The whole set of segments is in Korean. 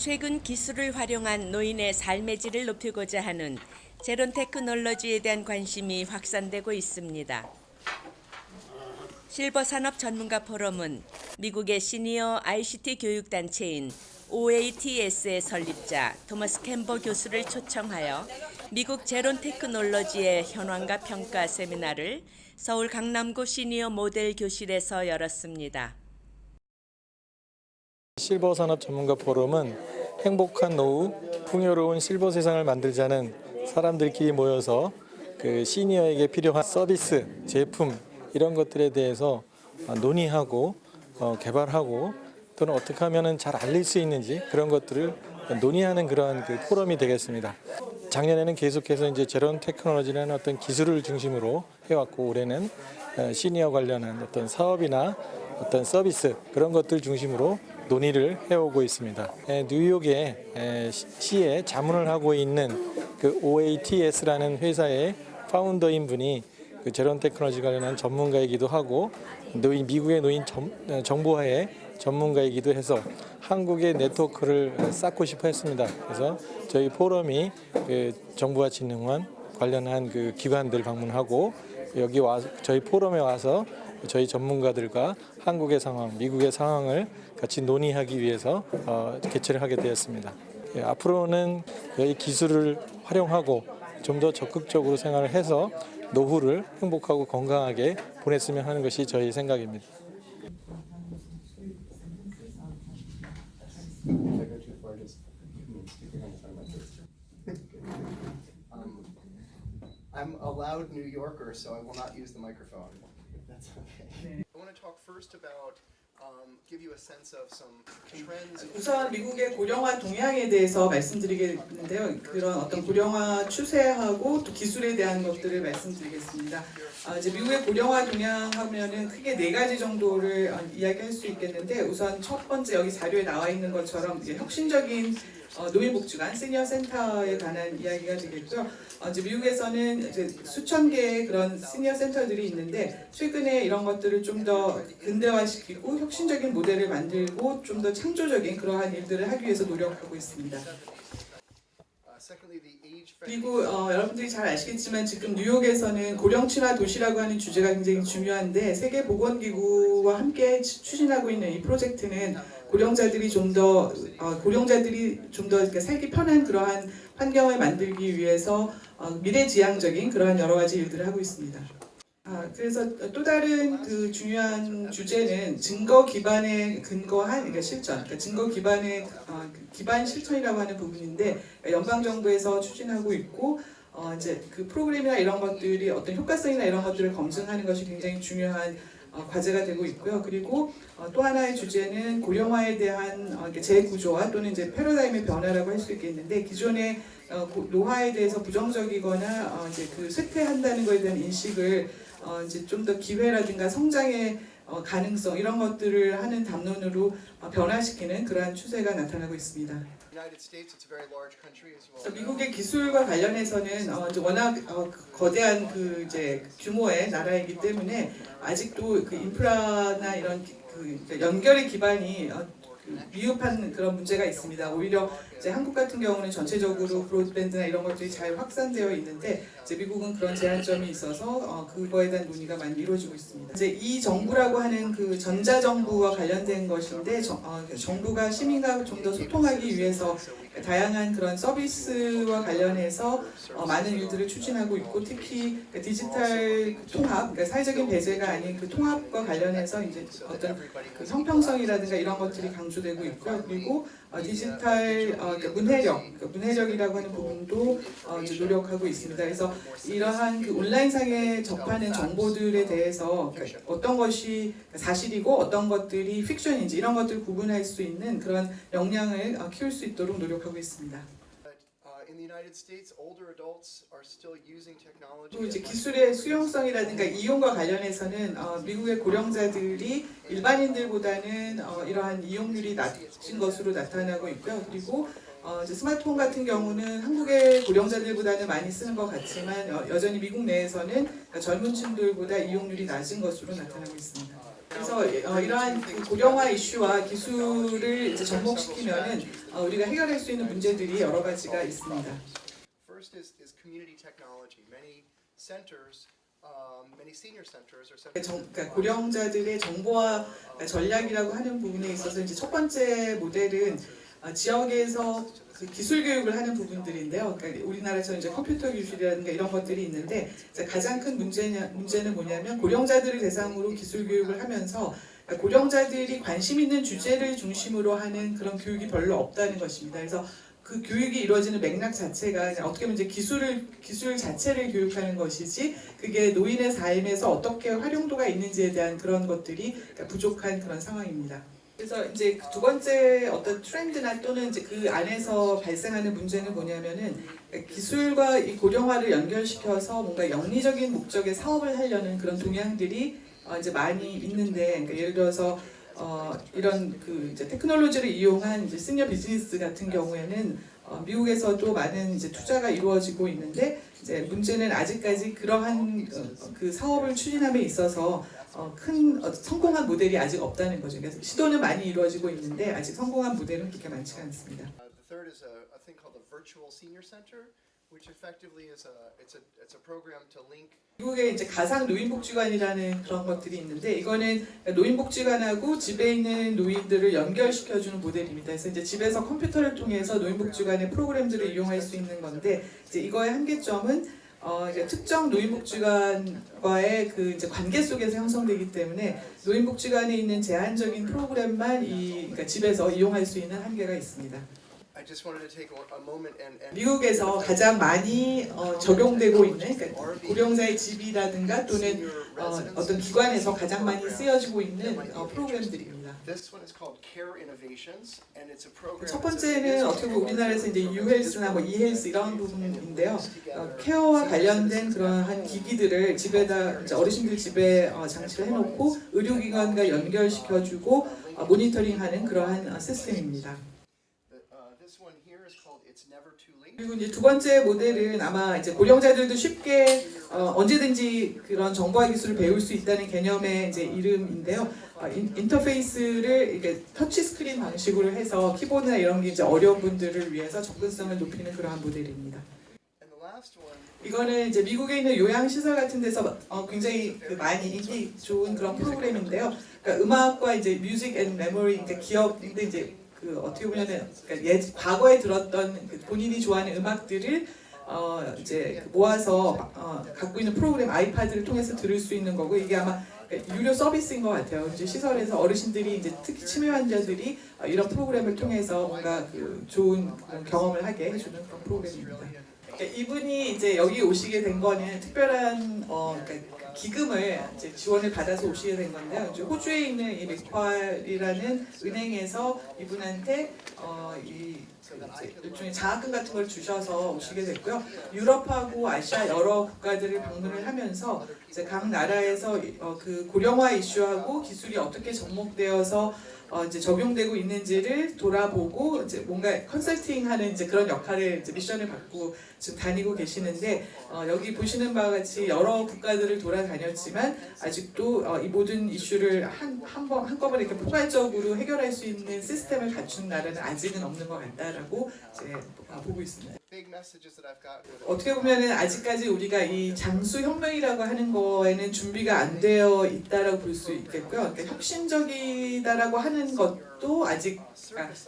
최근 기술을 활용한 노인의 삶의 질을 높이고자 하는 제론 테크놀로지에 대한 관심이 확산되고 있습니다. 실버 산업 전문가 포럼은 미국의 시니어 ICT 교육단체인 OATS의 설립자 토머스 캠버 교수를 초청하여 미국 제론 테크놀로지의 현황과 평가 세미나를 서울 강남구 시니어 모델 교실에서 열었습니다. 실버 산업 전문가 포럼은 행복한 노후, 풍요로운 실버 세상을 만들자는 사람들끼리 모여서 그 시니어에게 필요한 서비스, 제품 이런 것들에 대해서 논의하고 개발하고 또는 어떻게 하면 잘 알릴 수 있는지 그런 것들을 논의하는 그러한 그 포럼이 되겠습니다. 작년에는 계속해서 이제 제론 테크놀로지라는 어떤 기술을 중심으로 해왔고 올해는 시니어 관련한 어떤 사업이나 어떤 서비스 그런 것들 중심으로 논의를 해오고 있습니다. 뉴욕의 시에 자문을 하고 있는 그 OATS라는 회사의 파운더인 분이 그 제론 테크놀로지 관련한 전문가이기도 하고 미국의 노인 정보화의 전문가이기도 해서 한국의 네트워크를 쌓고 싶어 했습니다. 그래서 저희 포럼이 그 정부와 진흥원 관련한 그 기관들 방문하고 여기 와서 저희 포럼에 와서 저희 전문가들과 한국의 상황, 미국의 상황을 같이 논의하기 위해서 개최를 하게 되었습니다. 앞으로는 이 기술을 활용하고 좀 더 적극적으로 생활을 해서 노후를 행복하고 건강하게 보냈으면 하는 것이 저희 생각입니다. I'm a loud New Yorker, so I will not use the microphone. If that's okay. I want to talk first about give you a sense of some trends. 우선 미국의 고령화 동향에 대해서 말씀드리겠는데요. 그런 어떤 고령화 추세하고 또 기술에 대한 것들을 말씀드리겠습니다. 이제 미국의 고령화 동향하면은 크게 네 가지 정도를 이야기할 수 있겠는데 우선 첫 번째 여기 자료에 나와 있는 것처럼 이제 혁신적인 노인복지관 시니어 센터에 관한 이야기가 되겠고요. 이제 미국에서는 이제 수천 개의 그런 시니어 센터들이 있는데 최근에 이런 것들을 좀 더 근대화시키고 혁신적인 모델을 만들고 좀 더 창조적인 그러한 일들을 하기 위해서 노력하고 있습니다. 그리고 여러분들이 잘 아시겠지만 지금 뉴욕에서는 고령 친화 도시라고 하는 주제가 굉장히 중요한데 세계보건기구와 함께 추진하고 있는 이 프로젝트는 고령자들이 좀 더 살기 편한 그러한 환경을 만들기 위해서 미래지향적인 그러한 여러 가지 일들을 하고 있습니다. 그래서 또 다른 그 중요한 주제는 증거 기반에 근거한 그러니까 실천, 그러니까 증거 기반의 기반 실천이라고 하는 부분인데 연방 정부에서 추진하고 있고 이제 그 프로그램이나 이런 것들이 어떤 효과성이나 이런 것들을 검증하는 것이 굉장히 중요한 과제가 되고 있고요. 그리고 또 하나의 주제는 고령화에 대한 재구조화 또는 이제 패러다임의 변화라고 할 수 있겠는데 기존의 노화에 대해서 부정적이거나 이제 그 쇠퇴한다는 것에 대한 인식을 이제 좀 더 기회라든가 성장의 가능성 이런 것들을 하는 담론으로 변화시키는 그러한 추세가 나타나고 있습니다. 미국의 기술과 관련해서는 워낙 거대한 그 이제 규모의 나라이기 때문에 아직도 그 인프라나 이런 그 연결의 기반이 미흡한 그런 문제가 있습니다. 오히려 이제 한국 같은 경우는 전체적으로 브로드밴드나 이런 것들이 잘 확산되어 있는데 이제 미국은 그런 제한점이 있어서 그거에 대한 논의가 많이 이루어지고 있습니다. 이제 이 정부라고 하는 그 전자정부와 관련된 것인데 정부가 시민과 좀 더 소통하기 위해서 다양한 그런 서비스와 관련해서 많은 일들을 추진하고 있고 특히 디지털 통합, 그러니까 사회적인 배제가 아닌 그 통합과 관련해서 이제 어떤 그 형평성이라든가 이런 것들이 강조되고 있고요. 그리고 디지털 문해력이라고 하는 부분도 이제 노력하고 있습니다. 그래서 이러한 그 온라인상에 접하는 정보들에 대해서 어떤 것이 사실이고 어떤 것들이 픽션인지 이런 것들을 구분할 수 있는 그런 역량을 키울 수 있도록 노력하고 있습니다. 또 이제 기술의 수용성이라든가 이용과 관련해서는 미국의 고령자들이 일반인들보다는 이러한 이용률이 낮은 것으로 나타나고 있고요. 그리고 이제 스마트폰 같은 경우는 한국의 고령자들보다는 많이 쓰는 것 같지만 여전히 미국 내에서는 젊은 층들보다 이용률이 낮은 것으로 나타나고 있습니다. 그래서 이러한 그 고령화 이슈와 기술을 이제 접목시키면은 우리가 해결할 수 있는 문제들이 여러 가지가 있습니다. First is community technology. Many centers, many senior centers are 그러니까 고령자들의 정보화 전략이라고 하는 부분에 있어서 이제 첫 번째 모델은 지역에서 그 기술 교육을 하는 부분들인데요. 그러니까 우리나라에서 이제 컴퓨터 기술이라든가 이런 것들이 있는데 가장 큰 문제는 뭐냐면 고령자들을 대상으로 기술 교육을 하면서 고령자들이 관심 있는 주제를 중심으로 하는 그런 교육이 별로 없다는 것입니다. 그래서 그 교육이 이루어지는 맥락 자체가 어떻게 보면 이제 기술 자체를 교육하는 것이지 그게 노인의 삶에서 어떻게 활용도가 있는지에 대한 그런 것들이 부족한 그런 상황입니다. 그래서 이제 두 번째 어떤 트렌드나 또는 이제 그 안에서 발생하는 문제는 뭐냐면은 기술과 이 고령화를 연결시켜서 뭔가 영리적인 목적의 사업을 하려는 그런 동향들이 이제 많이 있는데, 그러니까 예를 들어서 이런 그 이제 테크놀로지를 이용한 이제 시니어 비즈니스 같은 경우에는 미국에서도 많은 이제 투자가 이루어지고 있는데 이제 문제는 아직까지 그러한 그 사업을 추진함에 있어서 큰 성공한 모델이 아직 없다는 거죠. 그래서 시도는 많이 이루어지고 있는데 아직 성공한 모델은 그렇게 많지가 않습니다. The third is a thing called the Virtual Senior Center, which effectively is it's a program to link. 미국에 이제 가상 노인복지관이라는 그런 것들이 있는데 이거는 노인복지관하고 집에 있는 노인들을 연결시켜주는 모델입니다. 그래서 이제 집에서 컴퓨터를 통해서 노인복지관의 프로그램들을 이용할 수 있는 건데 이제 이거의 한계점은 이제 특정 노인복지관과의 그 이제 관계 속에서 형성되기 때문에 노인복지관에 있는 제한적인 프로그램만 그러니까 집에서 이용할 수 있는 한계가 있습니다. I just wanted to take a moment and 미국에서 가장 많이 적용되고 있는 그러니까 고령자의 집이라든가 또는 어떤 기관에서 가장 많이 쓰여지고 있는 프로그램들입니다. This one is called Care Innovations, and it's a program. 첫 번째는 어떻게 보면 우리나라에서 이제 유헬스나 뭐 이헬스 이런 부분인데요. 케어와 관련된 그러한 기기들을 집에다 이제 어르신들 집에 장치를 해놓고 의료기관과 연결시켜주고 모니터링하는 그러한 시스템입니다. This one here is called It's Never Too Late. 그리고 이제 두 번째 모델은 아마 이제 고령자들도 쉽게 언제든지 그런 정보화 기술을 배울 수 있다는 개념의 이제 이름인데요. 인터페이스를 이게 터치 스크린 방식으로 해서 키보드나 이런 게 이제 어려운 분들을 위해서 접근성을 높이는 그러한 모델입니다. And the last one. 이거는 이제 미국에 있는 요양시설 같은 데서 굉장히 그 많이 인기 좋은 그런 프로그램인데요. 그러니까 음악과 이제 뮤직 앤 메모리, 그러니까 기억인데 이제 그 어떻게 보면은 그러니까 과거에 들었던 그 본인이 좋아하는 음악들을 이제 모아서 갖고 있는 프로그램 아이패드를 통해서 들을 수 있는 거고 이게 아마 유료 서비스인 것 같아요. 이제 시설에서 어르신들이 이제 특히 치매 환자들이 이런 프로그램을 통해서 뭔가 그 좋은 그런 경험을 하게 해주는 그런 프로그램입니다. 그러니까 이분이 이제 여기 오시게 된 거는 특별한 그러니까 기금을 이제 지원을 받아서 오시게 된 건데요. 이제 호주에 있는 이 맥쿼리라는 은행에서 이분한테 일종의 장학금 같은 걸 주셔서 오시게 됐고요. 유럽하고 아시아 여러 국가들을 방문을 하면서 이제 각 나라에서 그 고령화 이슈하고 기술이 어떻게 접목되어서 이제 적용되고 있는지를 돌아보고 이제 뭔가 컨설팅하는 이제 그런 역할을 이제 미션을 받고 지금 다니고 계시는데 여기 보시는 바와 같이 여러 국가들을 돌아다녔지만 아직도 이 모든 이슈를 한꺼번에 이렇게 포괄적으로 해결할 수 있는 시스템을 갖춘 나라는 아직은 없는 것 같다라고 이제 보고 있습니다. Big messages that I've got with 어떻게 보면은 아직까지 우리가 이 장수 혁명이라고 하는 거에는 준비가 안 되어 있다라고 볼 수 있겠고요. 그러니까 혁신적이다라고 하는 것도 아직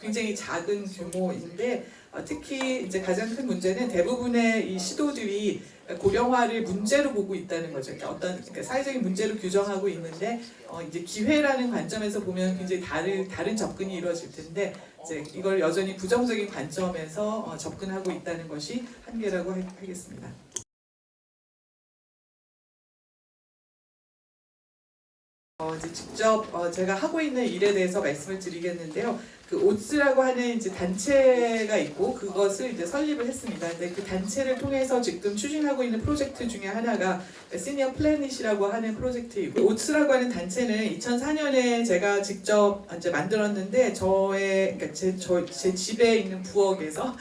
굉장히 작은 규모인데 특히 이제 가장 큰 문제는 대부분의 이 시도들이 고령화를 문제로 보고 있다는 거죠. 그러니까 그러니까 사회적인 문제로 규정하고 있는데 이제 기회라는 관점에서 보면 굉장히 다른 접근이 이루어질 텐데 이제 이걸 여전히 부정적인 관점에서 접근하고 있다는 것이 한계라고 하겠습니다. 이제 직접 제가 하고 있는 일에 대해서 말씀을 드리겠는데요. 그 오츠라고 하는 이제 단체가 있고 그것을 이제 설립을 했습니다. 근데 그 단체를 통해서 지금 추진하고 있는 프로젝트 중에 하나가 시니어 플래닛이라고 하는 프로젝트이고, 오츠라고 하는 단체는 2004년에 제가 직접 이제 만들었는데 그러니까 제 집에 있는 부엌에서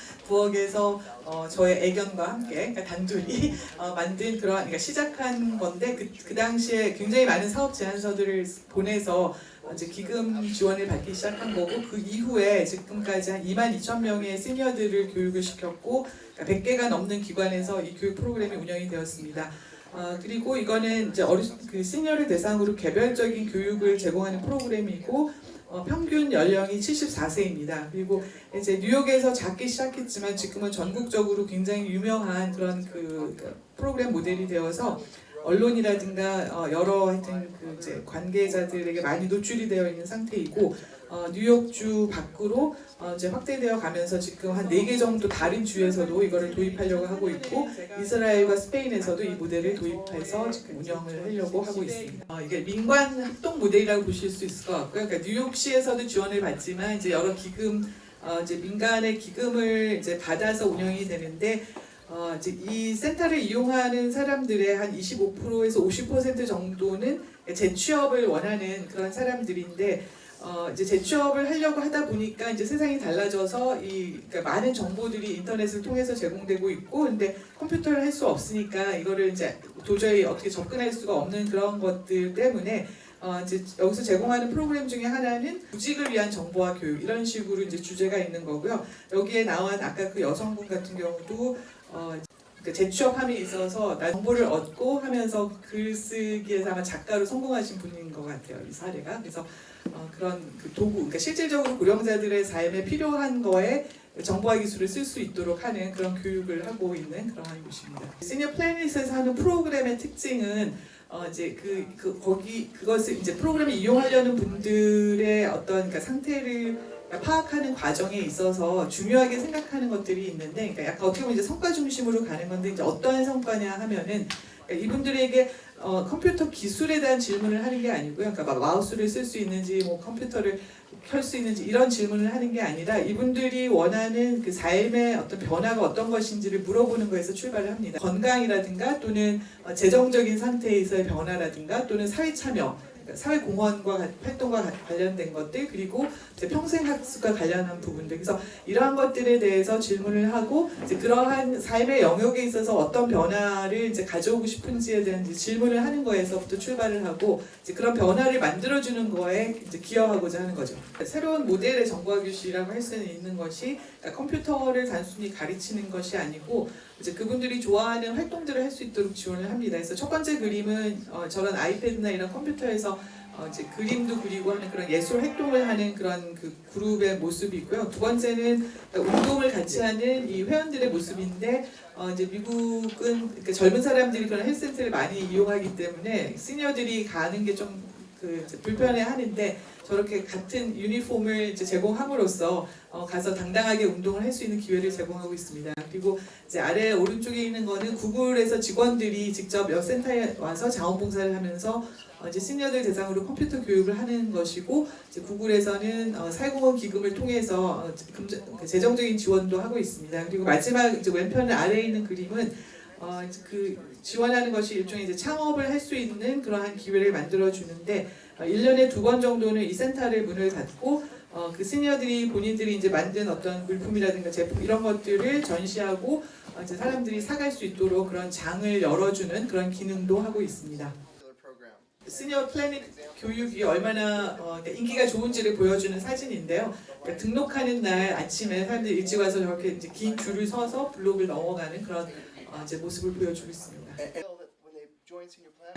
저의 애견과 함께 그러니까 단둘이 만든 그러니까 시작한 건데 그 당시에 굉장히 많은 사업 제안서들을 보내서 이제 기금 지원을 받기 시작한 거고, 그 이후에 지금까지 한 22,000명의 시니어들을 교육을 시켰고, 그러니까 100개가 넘는 기관에서 이 교육 프로그램이 운영이 되었습니다. 그리고 이거는 이제 그 시니어를 대상으로 개별적인 교육을 제공하는 프로그램이고, 평균 연령이 74세입니다. 그리고 이제 뉴욕에서 작게 시작했지만 지금은 전국적으로 굉장히 유명한 그런 그 프로그램 모델이 되어서 언론이라든가 여러 하여튼 그 이제 관계자들에게 많이 노출이 되어 있는 상태이고, 뉴욕주 밖으로 이제 확대되어 가면서 지금 한 4개 정도 다른 주에서도 이거를 도입하려고 하고 있고, 이스라엘과 스페인에서도 이 모델을 도입해서 지금 운영을 하려고 하고 있습니다. 이게 민관 합동 모델이라고 보실 수 있을 것 같고요. 그러니까 뉴욕시에서도 지원을 받지만 이제 여러 기금 이제 민간의 기금을 이제 받아서 운영이 되는데, 이제 이 센터를 이용하는 사람들의 한 25%에서 50% 정도는 재취업을 원하는 그런 사람들인데, 이제 재취업을 하려고 하다 보니까 이제 세상이 달라져서 그러니까 많은 정보들이 인터넷을 통해서 제공되고 있고, 근데 컴퓨터를 할 수 없으니까 이거를 이제 도저히 어떻게 접근할 수가 없는 그런 것들 때문에 이제 여기서 제공하는 프로그램 중에 하나는 구직을 위한 정보화 교육, 이런 식으로 이제 주제가 있는 거고요. 여기에 나온 아까 그 여성분 같은 경우도 그러니까 재취업함에 있어서 정보를 얻고 하면서 글쓰기에서 아마 작가로 성공하신 분인 것 같아요, 이 사례가. 그래서 그런 그 도구, 그러니까 실질적으로 고령자들의 삶에 필요한 거에 정보화 기술을 쓸 수 있도록 하는 그런 교육을 하고 있는 그러한 곳입니다. 시니어 플래닛에서 하는 프로그램의 특징은 이제 그것을 이제 프로그램을 이용하려는 분들의 어떤 그러니까 상태를 파악하는 과정에 있어서 중요하게 생각하는 것들이 있는데, 그러니까 약간 어떻게 보면 이제 성과 중심으로 가는 건데, 이제 어떠한 성과냐 하면은 그러니까 이분들에게 컴퓨터 기술에 대한 질문을 하는 게 아니고요. 그러니까 막 마우스를 쓸 수 있는지, 뭐 컴퓨터를 켤 수 있는지 이런 질문을 하는 게 아니라 이분들이 원하는 그 삶의 어떤 변화가 어떤 것인지를 물어보는 거에서 출발을 합니다. 건강이라든가 또는 재정적인 상태에서의 변화라든가 또는 사회 참여, 사회공헌과 활동과 관련된 것들, 그리고 이제 평생학습과 관련한 부분들, 그래서 이러한 것들에 대해서 질문을 하고 이제 그러한 삶의 영역에 있어서 어떤 변화를 이제 가져오고 싶은지에 대한 이제 질문을 하는 거에서부터 출발을 하고 이제 그런 변화를 만들어주는 거에 이제 기여하고자 하는 거죠. 새로운 모델의 정보화 교실이라고 할 수는 있는 것이 그러니까 컴퓨터를 단순히 가르치는 것이 아니고 이제 그분들이 좋아하는 활동들을 할 수 있도록 지원을 합니다. 그래서 첫 번째 그림은 저런 아이패드나 이런 컴퓨터에서 이제 그림도 그리고 하는 그런 예술 활동을 하는 그런 그 그룹의 모습이고요. 두 번째는 운동을 같이 하는 이 회원들의 모습인데, 이제 미국은 그러니까 젊은 사람들이 그런 헬스센터를 많이 이용하기 때문에 시니어들이 가는 게 좀 불편해하는데 저렇게 같은 유니폼을 이제 제공함으로써 가서 당당하게 운동을 할 수 있는 기회를 제공하고 있습니다. 그리고 이제 아래 오른쪽에 있는 거는 구글에서 직원들이 직접 몇 센터에 와서 자원봉사를 하면서 이제 시니어들 대상으로 컴퓨터 교육을 하는 것이고, 이제 구글에서는 사회공헌 기금을 통해서 재정적인 지원도 하고 있습니다. 그리고 마지막 이제 왼편 아래에 있는 그림은 그 지원하는 것이 일종의 이제 창업을 할 수 있는 그러한 기회를 만들어 주는데 1년에 2번 정도는 이 센터를 문을 닫고 그 시니어들이 본인들이 이제 만든 어떤 물품이라든가 제품 이런 것들을 전시하고 이제 사람들이 사갈 수 있도록 그런 장을 열어주는 그런 기능도 하고 있습니다. 시니어 플래닛 교육이 얼마나 인기가 좋은지를 보여주는 사진인데요. 그러니까 등록하는 날 아침에 사람들이 일찍 와서 저렇게 이제 긴 줄을 서서 블록을 넘어가는 그런 이제 모습을 보여주고 있습니다.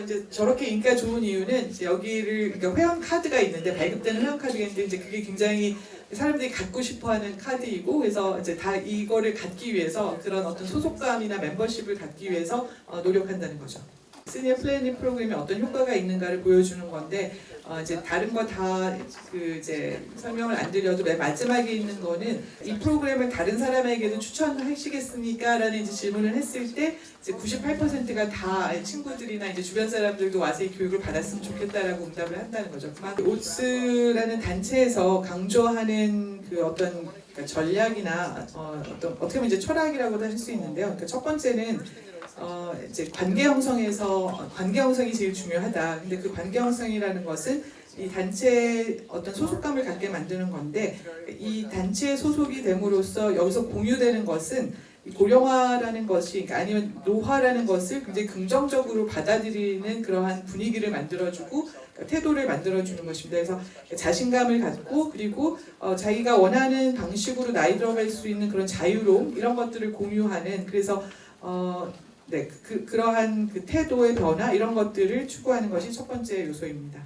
이제 저렇게 인기가 좋은 이유는 이제 여기를 그러니까 회원 카드가 있는데 발급되는 회원 카드가 있는데 이제 그게 굉장히 사람들이 갖고 싶어하는 카드이고, 그래서 이제 다 이거를 갖기 위해서 그런 어떤 소속감이나 멤버십을 갖기 위해서 노력한다는 거죠. 시니어 플래닝 프로그램이 어떤 효과가 있는가를 보여주는 건데 이제 다른 거 다 그 이제 설명을 안 드려도 맨 마지막에 있는 거는 이 프로그램을 다른 사람에게도 추천하시겠습니까?라는 이제 질문을 했을 때 이제 98%가 다 친구들이나 이제 주변 사람들도 와서 이 교육을 받았으면 좋겠다라고 응답을 한다는 거죠. 오츠라는 단체에서 강조하는 그 어떤 그러니까 전략이나 어떻게 보면 이제 철학이라고도 할 수 있는데요. 그러니까 첫 번째는 이제 관계 형성이 제일 중요하다. 근데 그 관계 형성이라는 것은 이 단체에 어떤 소속감을 갖게 만드는 건데 이 단체에 소속이 됨으로써 여기서 공유되는 것은 이 고령화라는 것이 그러니까 아니면 노화라는 것을 굉장히 긍정적으로 받아들이는 그러한 분위기를 만들어주고 태도를 만들어주는 것입니다. 그래서 자신감을 갖고 그리고 자기가 원하는 방식으로 나이 들어갈 수 있는 그런 자유로움 이런 것들을 공유하는 그래서 네, 그러한 그 태도의 변화 이런 것들을 추구하는 것이 첫 번째 요소입니다.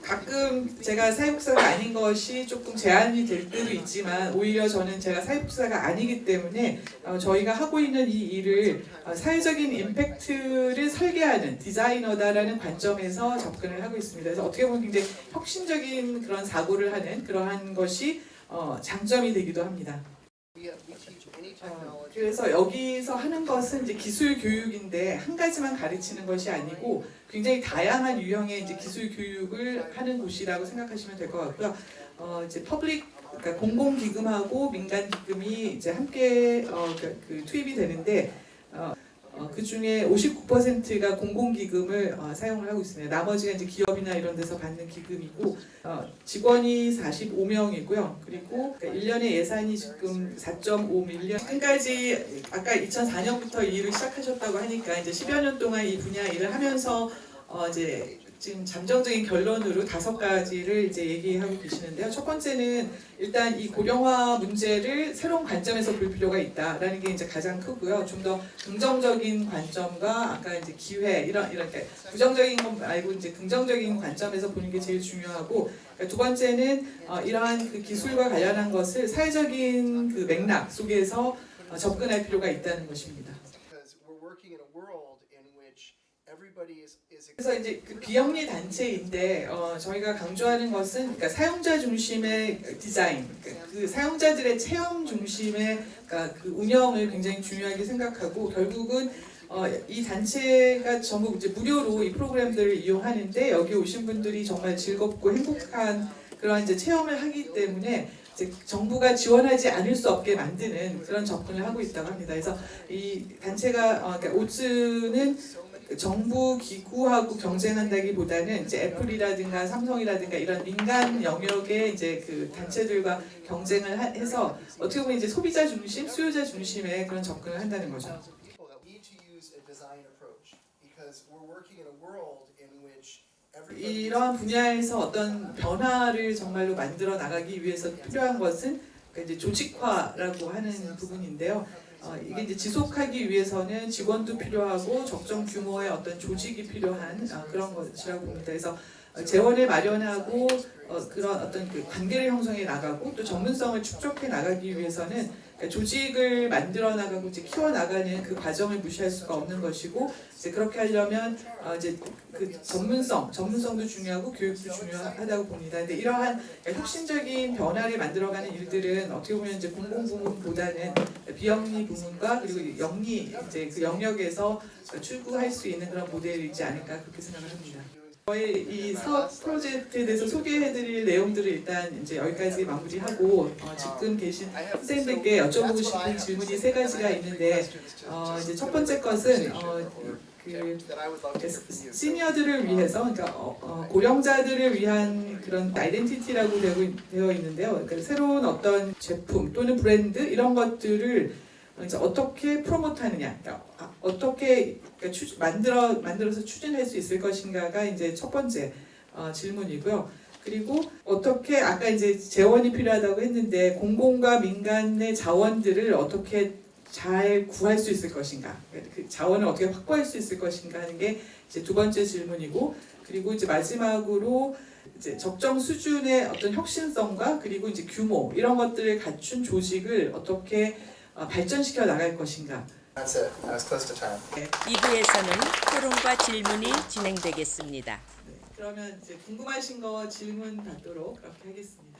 가끔 제가 사회복사가 아닌 것이 조금 제한이 될 때도 있지만 오히려 저는 제가 사회복사가 아니기 때문에 저희가 하고 있는 이 일을 사회적인 임팩트를 설계하는 디자이너다라는 관점에서 접근을 하고 있습니다. 그래서 어떻게 보면 굉장히 혁신적인 그런 사고를 하는 그러한 것이 장점이 되기도 합니다. 그래서 여기서 하는 것은 이제 기술 교육인데 한 가지만 가르치는 것이 아니고 굉장히 다양한 유형의 이제 기술 교육을 하는 곳이라고 생각하시면 될 것 같고요. 이제 그러니까 공공 기금하고 민간 기금이 이제 함께 그 투입이 되는데 그 중에 59%가 공공기금을 사용을 하고 있습니다. 나머지가 이제 기업이나 이런 데서 받는 기금이고 직원이 45명이고요. 그리고 1년에 예산이 지금 4.5밀리언. 지금까지 아까 2004년부터 이 일을 시작하셨다고 하니까 이제 10여 년 동안 이 분야 일을 하면서 이제 지금 잠정적인 결론으로 5가지를 이제 얘기하고 계시는데요. 첫 번째는 일단 이 고령화 문제를 새로운 관점에서 볼 필요가 있다라는 게 이제 가장 크고요. 좀 더 긍정적인 관점과 아까 이제 기회 이렇게 부정적인 것 말고 이제 긍정적인 관점에서 보는 게 제일 중요하고 그러니까 두 번째는 이러한 그 기술과 관련한 것을 사회적인 그 맥락 속에서 접근할 필요가 있다는 것입니다. 그래서 이제 그 비영리 단체인데 저희가 강조하는 것은 그러니까 사용자 중심의 디자인, 그러니까 그 사용자들의 체험 중심의 그러니까 그 운영을 굉장히 중요하게 생각하고 결국은 이 단체가 전부 이제 무료로 이 프로그램들을 이용하는데 여기 오신 분들이 정말 즐겁고 행복한 그런 이제 체험을 하기 때문에 이제 정부가 지원하지 않을 수 없게 만드는 그런 접근을 하고 있다고 합니다. 그래서 이 단체가 그러니까 오츠는 정부 기구하고 경쟁한다기보다는 이제 애플이라든가 삼성이라든가 이런 민간 영역의 이제 그 단체들과 경쟁을 해서 어떻게 보면 이제 소비자 중심, 수요자 중심의 그런 접근을 한다는 거죠. 이러한 분야에서 어떤 변화를 정말로 만들어 나가기 위해서 필요한 것은 이제 조직화라고 하는 부분인데요. 이게 이제 지속하기 위해서는 직원도 필요하고 적정 규모의 어떤 조직이 필요한 그런 것이라고 봅니다. 그래서 재원을 마련하고 그런 어떤 그 관계를 형성해 나가고 또 전문성을 축적해 나가기 위해서는 조직을 만들어 나가고 이제 키워 나가는 그 과정을 무시할 수가 없는 것이고 이제 그렇게 하려면 이제 그 전문성도 중요하고 교육도 중요하다고 봅니다. 근데 이러한 혁신적인 변화를 만들어가는 일들은 어떻게 보면 이제 공공 부문보다는 비영리 부문과 그리고 영리 이제 그 영역에서 추구할 수 있는 그런 모델이지 않을까 그렇게 생각을 합니다. 저희 이 사업 프로젝트에 대해서 소개해드릴 내용들을 일단 이제 여기까지 마무리하고 지금 계신 선생님들께 여쭤보고 싶은 질문이 3가지가 있는데 이제 첫 번째 것은 그 시니어들을 위해서 그러니까 고령자들을 위한 그런 아이덴티티라고 되어 있는데요. 그러니까 새로운 어떤 제품 또는 브랜드 이런 것들을 이제 어떻게 프로모트하느냐, 그러니까 어떻게 만들어서 추진할 수 있을 것인가가 이제 첫 번째 질문이고요. 그리고 어떻게 아까 이제 재원이 필요하다고 했는데 공공과 민간의 자원들을 어떻게 잘 구할 수 있을 것인가, 그 자원을 어떻게 확보할 수 있을 것인가 하는 게 이제 두 번째 질문이고, 그리고 이제 마지막으로 이제 적정 수준의 어떤 혁신성과 그리고 이제 규모 이런 것들을 갖춘 조직을 어떻게 발전시켜 나갈 것인가. That's it. I was close to time. 2부에서는 토론과 질문이 진행되겠습니다. 그러면 이제 궁금하신 거 질문 받도록 그렇게 하겠습니다.